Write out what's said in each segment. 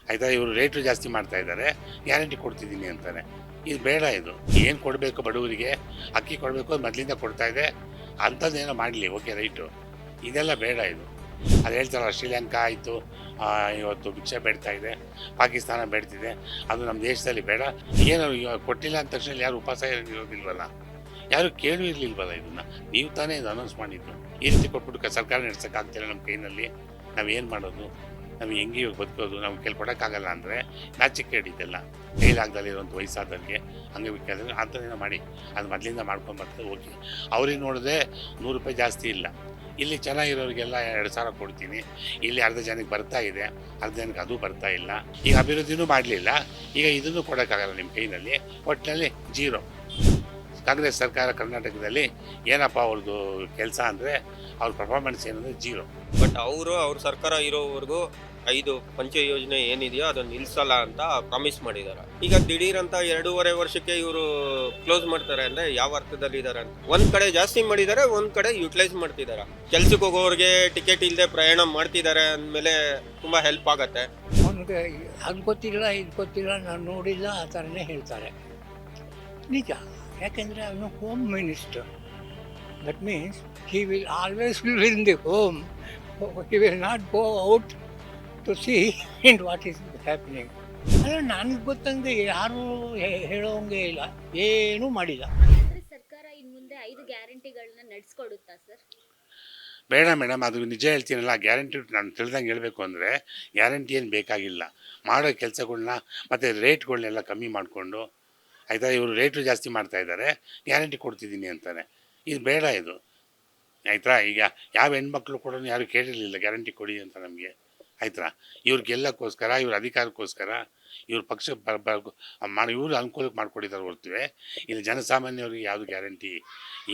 ಆಯಿತಾ. ಇವರು ರೇಟು ಜಾಸ್ತಿ ಮಾಡ್ತಾ ಇದ್ದಾರೆ, ಗ್ಯಾರಂಟಿ ಕೊಡ್ತಿದ್ದೀನಿ ಅಂತಾನೆ. ಇದು ಬೇಡ. ಇದು ಏನು ಕೊಡಬೇಕು ಬಡವರಿಗೆ, ಅಕ್ಕಿ ಕೊಡಬೇಕು ಮೊದಲಿಂದ ಕೊಡ್ತಾ ಇದೆ, ಅಂಥದ್ದೇನೋ ಮಾಡಲಿ, ಓಕೆ ರೈಟು. ಇದೆಲ್ಲ ಬೇಡ. ಇದು ಅದು ಹೇಳ್ತಾರಲ್ಲ, ಶ್ರೀಲಂಕಾ ಆಯಿತು, ಇವತ್ತು ಭಿಕ್ಷೆ ಬೇಡ್ತಾ ಇದೆ, ಪಾಕಿಸ್ತಾನ ಬೇಡ್ತಿದೆ, ಅದು ನಮ್ಮ ದೇಶದಲ್ಲಿ ಬೇಡ. ಏನು ಇವಾಗ ಕೊಟ್ಟಿಲ್ಲ ಅಂದ ತಕ್ಷಣ ಯಾರು ಉಪವಾಸ ಇರೋದಿಲ್ವಲ್ಲ, ಯಾರು ಕೇಳೂ ಇರಲಿಲ್ವಲ್ಲ. ಇದನ್ನು ನೀವು ತಾನೇ ಇದು ಅನೌನ್ಸ್ ಮಾಡಿದ್ದು. ಈ ರೀತಿ ಕೊಟ್ಬಿಟ್ಟು ಸರ್ಕಾರ ನಡೆಸೋಕ್ಕಾಗ್ತಿಲ್ಲ ನಮ್ಮ ಕೈನಲ್ಲಿ, ನಾವೇನು ಮಾಡೋದು, ನಾವು ಹೆಂಗೆ ಇವಾಗ ಬದುಕೋದು, ನಾವು ಕೈಲಿ ಕೊಡೋಕ್ಕಾಗಲ್ಲ ಅಂದರೆ ನಾಚಿಕೆ ಹಿಡಿದೆಲ್ಲ. ಕೈಲಾಗ್ದಲ್ಲಿರುವಂಥ ವಯಸ್ಸಾದವ್ರಿಗೆ ಅಂಗವಿಕಲರಿಗೆ ಅಂಥದ್ದೇನೋ ಮಾಡಿ, ಅದು ಮೊದಲಿಂದ ಮಾಡ್ಕೊಂಬರ್ತದೆ, ಓಕೆ. ಅವ್ರಿಗೆ ನೋಡಿದ್ರೆ ₹100 ಜಾಸ್ತಿ ಇಲ್ಲ. ಇಲ್ಲಿ ಚೆನ್ನಾಗಿರೋರಿಗೆಲ್ಲ 2,000 ಕೊಡ್ತೀನಿ. ಇಲ್ಲಿ ಅರ್ಧ ಜನಕ್ಕೆ ಬರ್ತಾ ಇದೆ, ಅರ್ಧ ಜನಕ್ಕೆ ಅದು ಬರ್ತಾ ಇಲ್ಲ. ಈಗ ಅಭಿವೃದ್ಧಿನೂ ಮಾಡಲಿಲ್ಲ, ಈಗ ಇದನ್ನು ಕೊಡೋಕ್ಕಾಗಲ್ಲ ನಿಮ್ಮ ಕೈನಲ್ಲಿ. ಒಟ್ಟಿನಲ್ಲಿ ಜೀರೋ. ಕಾಂಗ್ರೆಸ್ ಸರ್ಕಾರ ಕರ್ನಾಟಕದಲ್ಲಿ ಏನಪ್ಪ ಅವ್ರದ್ದು ಕೆಲಸ ಅಂದರೆ, ಅವ್ರ ಪರ್ಫಾರ್ಮೆನ್ಸ್ ಏನಂದರೆ ಜೀರೋ. ಬಟ್ ಅವ್ರ ಸರ್ಕಾರ ಇರೋವರೆಗೂ 5 ಪಂಚ ಯೋಜನೆ ಏನಿದೆಯೋ ಅದನ್ನು ನಿಲ್ಲಿಸಲ್ಲ ಅಂತ ಪ್ರಾಮಿಸ್ ಮಾಡಿದ್ದಾರೆ. ಈಗ ದಿಢೀರ್ ಅಂತ 2.5 ವರ್ಷಕ್ಕೆ ಇವರು ಕ್ಲೋಸ್ ಮಾಡ್ತಾರೆ ಅಂದ್ರೆ ಯಾವ ಅರ್ಥದಲ್ಲಿ ಇದ್ದಾರೆ ಅಂತ. ಒಂದ್ ಕಡೆ ಜಾಸ್ತಿ ಮಾಡಿದ್ದಾರೆ, ಒಂದ್ ಕಡೆ ಯುಟಿಲೈಸ್ ಮಾಡ್ತಿದ್ದಾರೆ. ಕೆಲ್ಸಕ್ಕೆ ಹೋಗೋರಿಗೆ ಟಿಕೆಟ್ ಇಲ್ಲದೆ ಪ್ರಯಾಣ ಮಾಡ್ತಿದ್ದಾರೆ ಅಂದಮೇಲೆ ತುಂಬಾ ಹೆಲ್ಪ್ ಆಗತ್ತೆ. ಅವನಿಗೆ ಅದು ಗೊತ್ತಿಲ್ಲ, ಇದು ಗೊತ್ತಿಲ್ಲ, ನಾನು ನೋಡಿಲ್ಲ, ಆ ಥರನೇ ಹೇಳ್ತಾರೆ. ನಿಜ, ಯಾಕೆಂದರೆ ಅವನು home minister. That means he will always live in the home. He will not go out to see in what is happening. ಅಲ್ಲ, ನನಗೆ ಗೊತ್ತಂಗೆ ಯಾರೂ ಹೇಳೋಂಗೆ ಇಲ್ಲ, ಏನೂ ಮಾಡಿಲ್ಲ. ಸರ್ಕಾರ ಇನ್ನು ಮುಂದೆ 5 ಗ್ಯಾರಂಟಿಗಳನ್ನ ನಡೆಸ್ಕೊಡುತ್ತಾ ಸರ್? ಬೇಡ ಮೇಡಮ್, ಅದು ನಿಜ ಹೇಳ್ತೀನಲ್ಲ. ಗ್ಯಾರಂಟಿ ನಾನು ತಿಳಿದಂಗೆ ಹೇಳಬೇಕು ಅಂದರೆ ಗ್ಯಾರಂಟಿ ಏನು ಬೇಕಾಗಿಲ್ಲ. ಮಾಡೋ ಕೆಲಸಗಳ್ನ ಮತ್ತು ರೇಟ್ಗಳನ್ನೆಲ್ಲ ಕಮ್ಮಿ ಮಾಡಿಕೊಂಡು, ಆಯಿತಾ, ಇವರು ರೇಟು ಜಾಸ್ತಿ ಮಾಡ್ತಾ ಇದ್ದಾರೆ, ಗ್ಯಾರಂಟಿ ಕೊಡ್ತಿದ್ದೀನಿ ಅಂತಾನೆ. ಇದು ಬೇಡ. ಇದು ಆಯಿತಾ. ಈಗ ಯಾವ ಹೆಣ್ಮಕ್ಳು ಕೂಡ ಯಾರು ಕೇಳಿರಲಿಲ್ಲ ಗ್ಯಾರಂಟಿ ಕೊಡಿ ಅಂತ ನಮಗೆ, ಆಯ್ತಾ. ಇವ್ರ ಗೆಲ್ಲಕ್ಕೋಸ್ಕರ, ಇವ್ರ ಅಧಿಕಾರಕ್ಕೋಸ್ಕರ, ಇವ್ರ ಪಕ್ಷ ಇವರು ಅನುಕೂಲಕ್ಕೆ ಮಾಡ್ಕೊಡಿದ್ದಾರೆ ಹೊರತುವೆ ಇಲ್ಲಿ ಜನಸಾಮಾನ್ಯವ್ರಿಗೆ ಯಾವುದು ಗ್ಯಾರಂಟಿ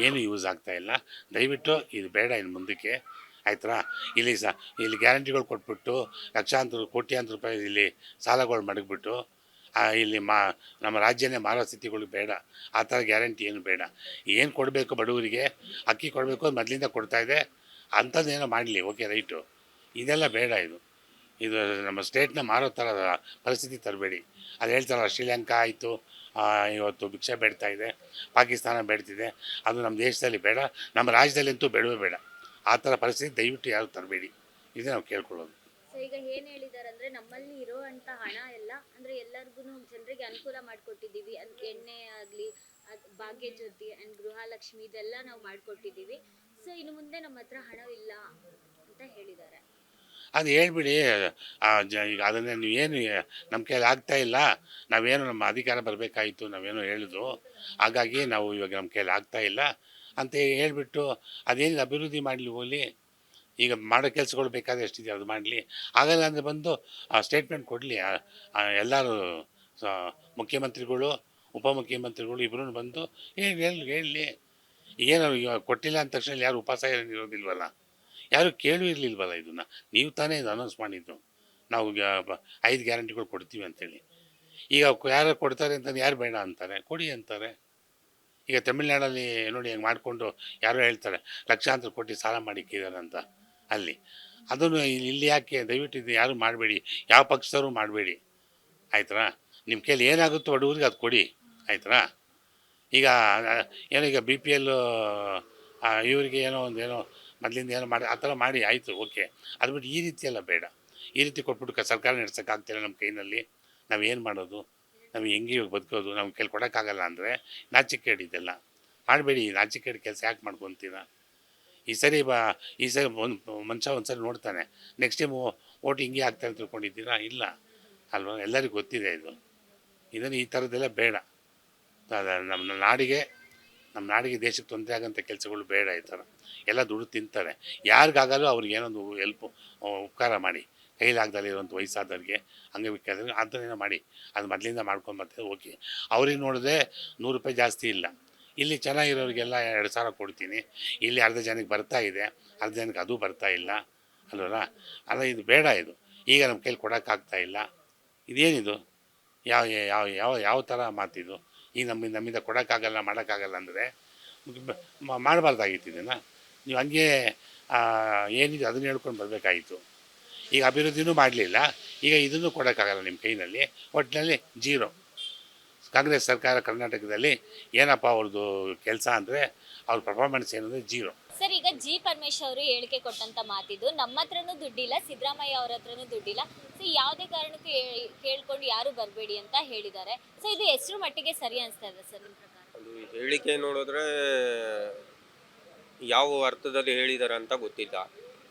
ಏನು ಯೂಸ್ ಆಗ್ತಾ ಇಲ್ಲ. ದಯವಿಟ್ಟು ಇದು ಬೇಡ ಇನ್ನು ಮುಂದಕ್ಕೆ, ಆಯ್ತಾ. ಇಲ್ಲಿ ಗ್ಯಾರಂಟಿಗಳು ಕೊಟ್ಬಿಟ್ಟು ಲಕ್ಷಾಂತರ ಕೋಟ್ಯಾಂತರ ರೂಪಾಯಿ ಇಲ್ಲಿ ಸಾಲಗಳು ಮಡಗ್ಬಿಟ್ಟು ಇಲ್ಲಿ ನಮ್ಮ ರಾಜ್ಯನೇ ಮಾರೋ ಸ್ಥಿತಿಗಳು ಬೇಡ. ಆ ಥರ ಗ್ಯಾರಂಟಿ ಏನು ಬೇಡ. ಏನು ಕೊಡಬೇಕು ಬಡವರಿಗೆ, ಅಕ್ಕಿ ಕೊಡಬೇಕು, ಮೊದಲಿಂದ ಕೊಡ್ತಾ ಇದೆ, ಅಂಥದ್ದೇನೋ ಮಾಡಲಿ, ಓಕೆ ರೈಟು. ಇದೆಲ್ಲ ಬೇಡ. ಇದು ನಮ್ಮ ಸ್ಟೇಟ್ನ ಮಾರೋ ಥರ ಪರಿಸ್ಥಿತಿ ತರಬೇಡಿ. ಅದು ಹೇಳ್ತಾರಲ್ಲ, ಶ್ರೀಲಂಕಾ ಆಯಿತು, ಇವತ್ತು ಭಿಕ್ಷೆ ಬೇಡ್ತಾ ಇದೆ, ಪಾಕಿಸ್ತಾನ ಬೇಡ್ತಿದೆ, ಅದು ನಮ್ಮ ದೇಶದಲ್ಲಿ ಬೇಡ, ನಮ್ಮ ರಾಜ್ಯದಲ್ಲಂತೂ ಬೇಡವೇ ಬೇಡ. ಆ ಥರ ಪರಿಸ್ಥಿತಿ ದಯವಿಟ್ಟು ಯಾರು ತರಬೇಡಿ. ಇದೇ ನಾವು ಕೇಳ್ಕೊಳ್ಳೋದು. ಸೊ ಈಗ ಏನ್ ಹೇಳಿದ್ದಾರೆ ಅಂದ್ರೆ, ನಮ್ಮಲ್ಲಿ ಇರುವಂತ ಹಣ ಎಲ್ಲ ಅಂದ್ರೆ ಎಲ್ಲರಿಗೂ ಜನರಿಗೆ ಅನುಕೂಲ ಮಾಡಿಕೊಟ್ಟಿದ್ದೀವಿ. ಎಣ್ಣೆ ಆಗಲಿ, ಭಾಗ್ಯ ಜ್ಯೋತಿ ಅಂಡ್ ಗೃಹಲಕ್ಷ್ಮಿ ಇದೆಲ್ಲ ನಾವು ಮಾಡಿಕೊಟ್ಟಿದ್ದೀವಿ. ಸೊ ಇನ್ನು ಮುಂದೆ ನಮ್ಮ ಹತ್ರ ಹಣವಿಲ್ಲ ಅಂತ ಹೇಳಿದ್ದಾರೆ. ಅದು ಹೇಳ್ಬಿಡಿ. ಈಗ ಅದನ್ನೇ ನೀವೇನು ನಮ್ಮ ಕೈಯಲ್ಲಿ ಆಗ್ತಾ ಇಲ್ಲ, ನಾವೇನು ನಮ್ಮ ಅಧಿಕಾರ ಬರಬೇಕಾಯಿತು, ನಾವೇನೋ ಹೇಳಿದ್ರು, ಹಾಗಾಗಿ ನಾವು ಇವಾಗ ನಮ್ಮ ಕೈಯಲ್ಲಿ ಆಗ್ತಾ ಇಲ್ಲ ಅಂತ ಹೇಳ್ಬಿಟ್ಟು ಅದೇನಿದೆ ಅಭಿವೃದ್ಧಿ ಮಾಡಲಿ ಹೋಗಲಿ. ಈಗ ಮಾಡೋ ಕೆಲಸಗಳು ಬೇಕಾದ್ರೆ ಎಷ್ಟಿದೆ ಅದು ಮಾಡಲಿ. ಆಗಲ್ಲ ಅಂದರೆ ಬಂದು ಸ್ಟೇಟ್ಮೆಂಟ್ ಕೊಡಲಿ. ಎಲ್ಲರೂ ಮುಖ್ಯಮಂತ್ರಿಗಳು, ಉಪಮುಖ್ಯಮಂತ್ರಿಗಳು ಇಬ್ಬರೂ ಬಂದು ಹೇಳಲಿ. ಏನು ಇವಾಗ ಕೊಟ್ಟಿಲ್ಲ ಅಂದ ತಕ್ಷಣ ಯಾರು ಉಪವಾಸ ಇರೋದಿಲ್ವಲ್ಲ, ಯಾರು ಕೇಳೂ ಇರಲಿಲ್ವಲ್ಲ. ಇದನ್ನು ನೀವು ತಾನೇ ಇದು ಅನೌನ್ಸ್ ಮಾಡಿದ್ದು, ನಾವು 5 ಗ್ಯಾರಂಟಿಗಳು ಕೊಡ್ತೀವಿ ಅಂತೇಳಿ. ಈಗ ಯಾರು ಕೊಡ್ತಾರೆ ಅಂತ ಯಾರು ಬೇಡ ಅಂತಾರೆ, ಕೊಡಿ ಅಂತಾರೆ. ಈಗ ತಮಿಳ್ನಾಡಲ್ಲಿ ನೋಡಿ ಹೆಂಗೆ ಮಾಡಿಕೊಂಡು ಯಾರೋ ಹೇಳ್ತಾರೆ ಲಕ್ಷಾಂತರ ಕೋಟಿ ಸಾಲ ಮಾಡಿಕ್ಕಿದ್ದಾರೆ ಅಂತ ಅಲ್ಲಿ. ಅದನ್ನು ಇಲ್ಲಿ ಯಾಕೆ? ದಯವಿಟ್ಟು ಇದು ಯಾರು ಮಾಡಬೇಡಿ, ಯಾವ ಪಕ್ಷದವರು ಮಾಡಬೇಡಿ, ಆಯ್ತಾ. ನಿಮ್ಮ ಕೈಲಿ ಏನಾಗುತ್ತೋ ಬಡವ್ರಿಗೆ ಅದು ಕೊಡಿ, ಆಯ್ತಾ. ಈಗ ಏನೋ ಈಗ BPL ಇವರಿಗೆ ಏನೋ ಮೊದಲಿಂದ ಏನೋ ಮಾಡಿ ಆ ಥರ ಮಾಡಿ ಆಯಿತು, ಓಕೆ. ಅದು ಬಿಟ್ಟು ಈ ರೀತಿ ಎಲ್ಲ ಬೇಡ. ಈ ರೀತಿ ಕೊಟ್ಬಿಟ್ಟು ಸರ್ಕಾರ ನಡೆಸೋಕ್ಕಾಗ್ತಿಲ್ಲ ನಮ್ಮ ಕೈನಲ್ಲಿ, ನಾವೇನು ಮಾಡೋದು, ನಾವು ಹೆಂಗೆ ಇವಾಗ ಬದುಕೋದು, ನಾವು ಕೈಲಿ ಕೊಡೋಕ್ಕಾಗಲ್ಲ ಅಂದರೆ ನಾಚಿಕೆ ಹಿಡಿದೆಲ್ಲ ಮಾಡಬೇಡಿ. ನಾಚಿಕೆ ಹಿಡಿ ಕೆಲಸ ಯಾಕೆ ಮಾಡ್ಕೊತೀರ? ಈ ಸರಿ ಒಂದು ಮನುಷ್ಯ ಒಂದು ಸರಿ ನೋಡ್ತಾನೆ, ನೆಕ್ಸ್ಟ್ ಟೈಮು ಓಟ್ ಹಿಂಗೆ ಆಗ್ತಾರೆ ತಿಳ್ಕೊಂಡಿದ್ದೀರಾ? ಇಲ್ಲ ಅಲ್ವಾ, ಎಲ್ಲರಿಗೂ ಗೊತ್ತಿದೆ ಇದು. ಇದನ್ನು ಈ ಥರದ್ದೆಲ್ಲ ಬೇಡ. ನಮ್ಮ ನಾಡಿಗೆ ದೇಶಕ್ಕೆ ತೊಂದರೆ ಆಗೋಂಥ ಕೆಲಸಗಳು ಬೇಡ. ಈ ಥರ ಎಲ್ಲ ದುಡ್ಡು ತಿಂತಾರೆ. ಯಾರಿಗಾಗಲೂ ಅವ್ರಿಗೆ ಏನೊಂದು ಹೆಲ್ಪು, ಉಪಕಾರ ಮಾಡಿ. ಕೈಲಾಗ್ದಲ್ಲಿರುವಂಥ ವಯಸ್ಸಾದವ್ರಿಗೆ, ಅಂಗವಿಕಲರಿಗೆ ಅಂಥದ್ದೇನೋ ಮಾಡಿ, ಅದು ಮೊದಲಿಂದ ಮಾಡ್ಕೊಂಬರ್ತದೆ, ಓಕೆ. ಅವ್ರಿಗೆ ನೋಡಿದ್ರೆ ₹100 ಜಾಸ್ತಿ ಇಲ್ಲ. ಇಲ್ಲಿ ಚೆನ್ನಾಗಿರೋರಿಗೆಲ್ಲ 2,000 ಕೊಡ್ತೀನಿ. ಇಲ್ಲಿ ಅರ್ಧ ಜನಕ್ಕೆ ಬರ್ತಾ ಇದೆ, ಅರ್ಧ ಜನಕ್ಕೆ ಅದು ಬರ್ತಾ ಇಲ್ಲ ಅಲ್ವಲ್ಲ. ಅಲ್ಲ, ಇದು ಬೇಡ. ಇದು ಈಗ ನಮ್ಮ ಕೈಲಿ ಕೊಡೋಕ್ಕಾಗ್ತಾ ಇಲ್ಲ. ಇದೇನಿದು? ಯಾವ ಯಾವ ಯಾವ ಯಾವ ಥರ ಮಾತಿದು? ಈಗ ನಮ್ಮಿಂದ ಕೊಡೋಕ್ಕಾಗಲ್ಲ, ಮಾಡೋಕ್ಕಾಗಲ್ಲ ಅಂದರೆ ಮಾಡಬಾರ್ದಾಗಿತ್ತು ಇದನ್ನು. ನೀವು ಹಂಗೆ ಏನಿದೆ ಅದನ್ನು ಹೇಳ್ಕೊಂಡು ಬರಬೇಕಾಗಿತ್ತು. ಈಗ ಅಭಿವೃದ್ಧಿನೂ ಮಾಡಲಿಲ್ಲ, ಈಗ ಇದನ್ನು ಕೊಡೋಕ್ಕಾಗಲ್ಲ ನಿಮ್ಮ ಕೈನಲ್ಲಿ. ಒಟ್ಟಿನಲ್ಲಿ ಜೀರೋ. ಕಾಂಗ್ರೆಸ್ ಸರ್ಕಾರ ಕರ್ನಾಟಕದಲ್ಲಿ ಏನಪ್ಪ ಅವ್ರದ್ದು ಕೆಲಸ ಅಂದರೆ ಅವ್ರ ಪರ್ಫಾರ್ಮೆನ್ಸ್ ಏನಂದರೆ ಜೀರೋ. ಸರ್, ಈಗ ಜಿ ಪರಮೇಶ್ವರ್ ಅವರು ಹೇಳಿಕೆ ಕೊಟ್ಟಂತ ಮಾತಿದ್ದು, ನಮ್ಮ ಹತ್ರನೂ ದುಡ್ಡಿಲ್ಲ, ಸಿದ್ದರಾಮಯ್ಯ ಅವ್ರ ಹತ್ರನೂ ದುಡ್ಡಿಲ್ಲ, ಸೊ ಯಾವುದೇ ಕಾರಣಕ್ಕೂ ಕೇಳ್ಕೊಂಡು ಯಾರು ಬರಬೇಡಿ ಅಂತ ಹೇಳಿದ್ದಾರೆ. ಸೊ ಇದು ಎಷ್ಟು ಮಟ್ಟಿಗೆ ಸರಿ ಅನಿಸ್ತಾ ಇದೆ ಸರ್ ನಿಮ್ಮ ಪ್ರಕಾರ? ಅದು ಹೇಳಿಕೆ ನೋಡಿದ್ರೆ ಯಾವ ಅರ್ಥದಲ್ಲಿ ಹೇಳಿದ್ದಾರೆ ಅಂತ ಗೊತ್ತಿಲ್ಲ.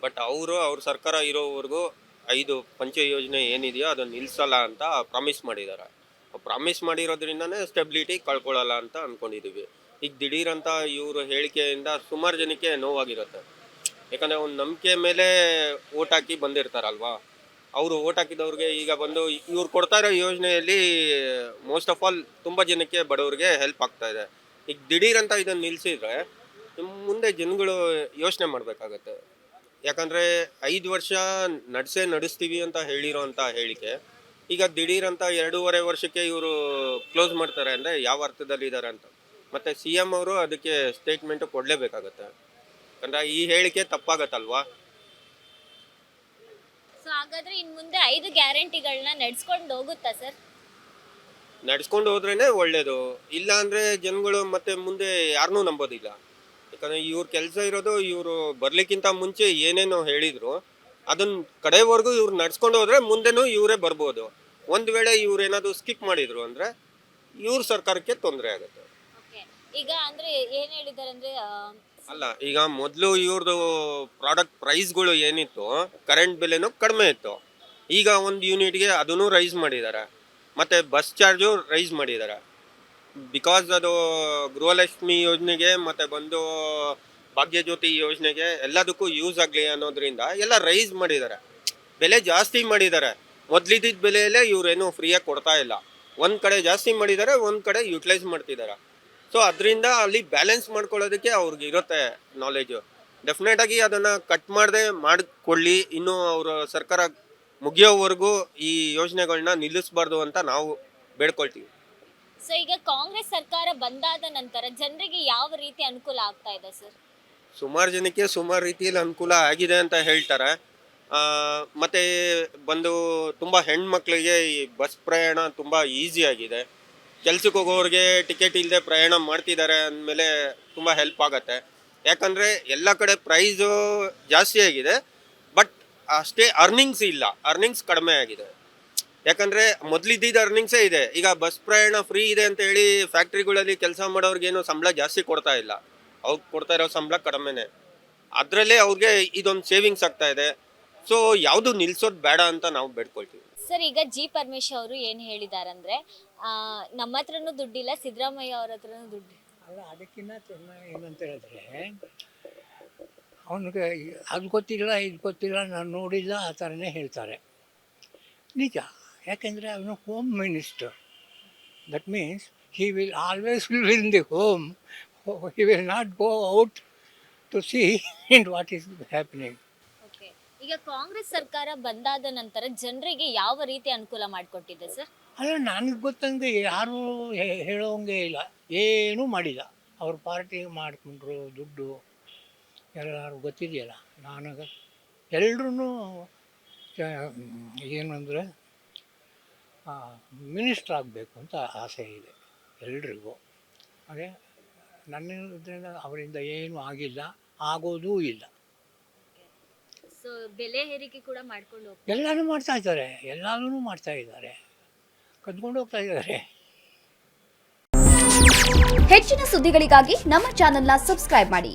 ಬಟ್ ಅವ್ರ ಸರ್ಕಾರ ಇರೋವರೆಗೂ 5 ಪಂಚ ಯೋಜನೆ ಏನಿದೆಯೋ ಅದನ್ನು ನಿಲ್ಲಿಸಲ್ಲ ಅಂತ ಪ್ರಾಮಿಸ್ ಮಾಡಿದ್ದಾರೆ. ಪ್ರಾಮಿಸ್ ಮಾಡಿರೋದ್ರಿಂದನೇ ಸ್ಟೆಬಿಲಿಟಿ ಕಳ್ಕೊಳ್ಳಲ್ಲ ಅಂತ ಅಂದ್ಕೊಂಡಿದ್ದೀವಿ. ಈಗ ದಿಢೀರಂತ ಇವರು ಹೇಳಿಕೆಯಿಂದ ಸುಮಾರು ಜನಕ್ಕೆ ನೋವಾಗಿರುತ್ತೆ. ಯಾಕಂದರೆ ಒಂದು ನಂಬಿಕೆ ಮೇಲೆ ಓಟ್ ಹಾಕಿ ಬಂದಿರ್ತಾರಲ್ವಾ, ಅವರು ಓಟ್ ಹಾಕಿದವ್ರಿಗೆ ಈಗ ಬಂದು ಇವ್ರು ಕೊಡ್ತಾ ಇರೋ ಯೋಜನೆಯಲ್ಲಿ ಮೋಸ್ಟ್ ಆಫ್ ಆಲ್ ತುಂಬ ಜನಕ್ಕೆ ಬಡವ್ರಿಗೆ ಹೆಲ್ಪ್ ಆಗ್ತಾ ಇದೆ. ಈಗ ದಿಢೀರಂತ ಇದನ್ನು ನಿಲ್ಲಿಸಿದ್ರೆ ಮುಂದೆ ಜನಗಳು ಯೋಚನೆ ಮಾಡಬೇಕಾಗತ್ತೆ. ಯಾಕಂದರೆ 5 ವರ್ಷ ನಡೆಸ್ತೀವಿ ಅಂತ ಹೇಳಿರೋ ಅಂಥ ಹೇಳಿಕೆ ಈಗ ದಿಢೀರಂತ 2.5 ವರ್ಷಕ್ಕೆ ಇವರು ಕ್ಲೋಸ್ ಮಾಡ್ತಾರೆ ಅಂದರೆ ಯಾವ ಅರ್ಥದಲ್ಲಿ ಇದ್ದಾರೆ ಅಂತ. ಮತ್ತು CM ಅವರು ಅದಕ್ಕೆ ಸ್ಟೇಟ್ಮೆಂಟು ಕೊಡಲೇಬೇಕಾಗತ್ತೆ. ಯಾಕಂದರೆ ಈ ಹೇಳಿಕೆ ತಪ್ಪಾಗತ್ತಲ್ವಾ. ಸೊ ಹಾಗಾದ್ರೆ ಇನ್ನು ಮುಂದೆ 5 ಗ್ಯಾರಂಟಿಗಳನ್ನ ನಡೆಸ್ಕೊಂಡು ಹೋಗುತ್ತಾ ಸರ್? ನಡೆಸ್ಕೊಂಡು ಹೋದ್ರೇ ಒಳ್ಳೆಯದು. ಇಲ್ಲ ಅಂದರೆ ಜನಗಳು ಮತ್ತೆ ಮುಂದೆ ಯಾರನ್ನೂ ನಂಬೋದಿಲ್ಲ. ಯಾಕಂದರೆ ಇವ್ರ ಕೆಲಸ ಇರೋದು ಇವರು ಬರಲಿಕ್ಕಿಂತ ಮುಂಚೆ ಏನೇನೋ ಹೇಳಿದರು ಅದನ್ನು ಕಡೆವರೆಗೂ ಇವ್ರು ನಡ್ಸ್ಕೊಂಡು ಹೋದರೆ ಮುಂದೆನೂ ಇವರೇ ಬರ್ಬೋದು. ಒಂದು ವೇಳೆ ಇವ್ರು ಏನಾದರೂ ಸ್ಕಿಪ್ ಮಾಡಿದರು ಅಂದರೆ ಇವ್ರ ಸರ್ಕಾರಕ್ಕೆ ತೊಂದರೆ ಆಗುತ್ತೆ. ಓಕೆ, ಈಗ ಅಂದರೆ ಏನು ಹೇಳಿದ್ದಾರೆ ಅಂದರೆ ಅಲ್ಲ, ಈಗ ಮೊದಲು ಇವ್ರದ್ದು ಪ್ರಾಡಕ್ಟ್ ಪ್ರೈಸ್ಗಳು ಏನಿತ್ತು ಕರೆಂಟ್ ಬೆಲೆನೂ ಕಡಿಮೆ ಇತ್ತು. ಈಗ ಒಂದು ಯೂನಿಟ್ಗೆ ಅದನ್ನು ರೈಸ್ ಮಾಡಿದ್ದಾರೆ. ಮತ್ತು ಬಸ್ ಚಾರ್ಜು ರೈಸ್ ಮಾಡಿದ್ದಾರೆ. ಬಿಕಾಸ್ ಅದು ಗೃಹಲಕ್ಷ್ಮಿ ಯೋಜನೆಗೆ ಮತ್ತು ಬಂದು ಭಾಗ್ಯಜ್ಯೋತಿ ಯೋಜನೆಗೆ ಎಲ್ಲದಕ್ಕೂ ಯೂಸ್ ಆಗಲಿ ಅನ್ನೋದ್ರಿಂದ ಎಲ್ಲ ರೈಸ್ ಮಾಡಿದ್ದಾರೆ, ಬೆಲೆ ಜಾಸ್ತಿ ಮಾಡಿದ್ದಾರೆ. ಮೊದಲಿದ್ದ ಬೆಲೆಯಲ್ಲೇ ಇವರೇನು ಫ್ರೀಯಾಗಿ ಕೊಡ್ತಾ ಇಲ್ಲ. ಒಂದು ಕಡೆ ಜಾಸ್ತಿ ಮಾಡಿದ್ದಾರೆ, ಒಂದು ಕಡೆ ಯುಟಿಲೈಸ್ ಮಾಡ್ತಿದ್ದಾರೆ. ಸೊ ಅದರಿಂದ ಅಲ್ಲಿ ಬ್ಯಾಲೆನ್ಸ್ ಮಾಡ್ಕೊಳ್ಳೋದಕ್ಕೆ ಅವ್ರಿಗೆ ಇರುತ್ತೆ ನಾಲೆಜು. ಡೆಫಿನೆಟಾಗಿ ಅದನ್ನು ಕಟ್ ಮಾಡದೆ ಮಾಡಿಕೊಳ್ಳಿ. ಇನ್ನು ಅವರ ಸರ್ಕಾರ ಮುಗಿಯೋವರೆಗೂ ಈ ಯೋಜನೆಗಳನ್ನ ನಿಲ್ಲಿಸಬಾರ್ದು ಅಂತ ನಾವು ಬೇಡ್ಕೊಳ್ತೀವಿ. ಸೊ ಈಗ ಕಾಂಗ್ರೆಸ್ ಸರ್ಕಾರ ಬಂದಾದ ನಂತರ ಜನರಿಗೆ ಯಾವ ರೀತಿ ಅನುಕೂಲ ಆಗ್ತಾ ಇದೆ ಸರ್? ಸುಮಾರು ಜನಕ್ಕೆ ಸುಮಾರು ರೀತಿಯಲ್ಲಿ ಅನುಕೂಲ ಆಗಿದೆ ಅಂತ ಹೇಳ್ತಾರೆ. ಮತ್ತು ಬಂದು ತುಂಬ ಹೆಣ್ಮಕ್ಳಿಗೆ ಈ ಬಸ್ ಪ್ರಯಾಣ ತುಂಬ ಈಸಿ ಆಗಿದೆ. ಕೆಲ್ಸಕ್ಕೆ ಹೋಗೋರಿಗೆ ಟಿಕೆಟ್ ಇಲ್ಲದೆ ಪ್ರಯಾಣ ಮಾಡ್ತಿದ್ದಾರೆ ಅಂದಮೇಲೆ ತುಂಬ ಹೆಲ್ಪ್ ಆಗುತ್ತೆ. ಯಾಕಂದರೆ ಎಲ್ಲ ಕಡೆ ಪ್ರೈಸು ಜಾಸ್ತಿ ಆಗಿದೆ, ಬಟ್ ಅಷ್ಟೇ ಅರ್ನಿಂಗ್ಸ್ ಇಲ್ಲ, ಅರ್ನಿಂಗ್ಸ್ ಕಡಿಮೆ ಆಗಿದೆ. ಯಾಕಂದರೆ ಮೊದಲಿದ್ದ ಅರ್ನಿಂಗ್ಸೇ ಇದೆ. ಈಗ ಬಸ್ ಪ್ರಯಾಣ ಫ್ರೀ ಇದೆ ಅಂತ ಹೇಳಿ ಫ್ಯಾಕ್ಟ್ರಿಗಳಲ್ಲಿ ಕೆಲಸ ಮಾಡೋರ್ಗೇನು ಸಂಬಳ ಜಾಸ್ತಿ ಕೊಡ್ತಾ ಇಲ್ಲ, ಅವ್ರಿಗೆ ಕೊಡ್ತಾ ಇರೋ ಸಂಬಳ ಕಡಿಮೆನೇ. ಅದರಲ್ಲೇ ಅವ್ರಿಗೆ ಇದೊಂದು ಸೇವಿಂಗ್ಸ್ ಆಗ್ತಾ ಇದೆ. ಸೊ ಯಾವುದು ನಿಲ್ಸೋದು ಬೇಡ ಅಂತ ನಾವು ಬೇಡ್ಕೊಳ್ತೀವಿ. ಸರ್, ಈಗ ಜಿ ಪರಮೇಶ್ವರ್ ಅವರು ಏನು ಹೇಳಿದ್ದಾರೆ ಅಂದರೆ, ನಮ್ಮ ಹತ್ರನೂ ದುಡ್ಡಿಲ್ಲ, ಸಿದ್ದರಾಮಯ್ಯ ಅವ್ರ ಹತ್ರನೂ ದುಡ್ಡು ಅಲ್ಲ, ಅದಕ್ಕಿಂತ ಏನಂತ ಹೇಳಿದ್ರೆ ಅವನಿಗೆ ಅದು ಗೊತ್ತಿಲ್ಲ ಇದು ಗೊತ್ತಿಲ್ಲ ನಾನು ನೋಡಿಲ್ಲ ಆ ಥರನೇ ಹೇಳ್ತಾರೆ. ನಿಜ, ಯಾಕೆಂದರೆ ಅವನು home minister. That means he will always live in the home. He will not go out to see in what is happening. Okay, ಈಗ ಕಾಂಗ್ರೆಸ್ ಸರ್ಕಾರ ಬಂದಾದ ನಂತರ ಜನರಿಗೆ ಯಾವ ರೀತಿ ಅನುಕೂಲ ಮಾಡಿಕೊಟ್ಟಿದೆ ಸರ್? ಅಲ್ಲ, ನನಗೆ ಗೊತ್ತಂಗೆ ಯಾರೂ ಹೇಳೋಂಗೆ ಇಲ್ಲ, ಏನೂ ಮಾಡಿಲ್ಲ. ಅವ್ರ ಪಾರ್ಟಿಗೆ ಮಾಡಿಕೊಂಡ್ರು ದುಡ್ಡು ಎಲ್ಲರೂ ಗೊತ್ತಿದೆಯಲ್ಲ. ನನಗೆ ಎಲ್ರೂ ಏನಂದರೆ ಮಿನಿಸ್ಟ್ರ್ ಆಗಬೇಕು ಅಂತ ಆಸೆ ಇದೆ ಎಲ್ರಿಗೂ. ಹಾಗೆ ನನ್ನಿಂದ ಅವರಿಂದ ಏನೂ ಆಗಿಲ್ಲ, ಆಗೋದೂ ಇಲ್ಲ. ಸೊ ಬೆಲೆ ಏರಿಕೆ ಕೂಡ ಮಾಡ್ಕೊಂಡು ಹೋಗ್ತಾರೆ. ಎಲ್ಲನೂ ಮಾಡ್ತಾಯಿದ್ದಾರೆ, ಎಲ್ಲನೂ ಮಾಡ್ತಾಯಿದ್ದಾರೆ, ಕದ್ಕೊಂಡು ಹೋಗ್ತಾ ಇದ್ದಾರೆ. ಹೆಚ್ಚಿನ ಸುದ್ದಿಗಳಿಗಾಗಿ ನಮ್ಮ ಚಾನೆಲ್ನ ಸಬ್ಸ್ಕ್ರೈಬ್ ಮಾಡಿ.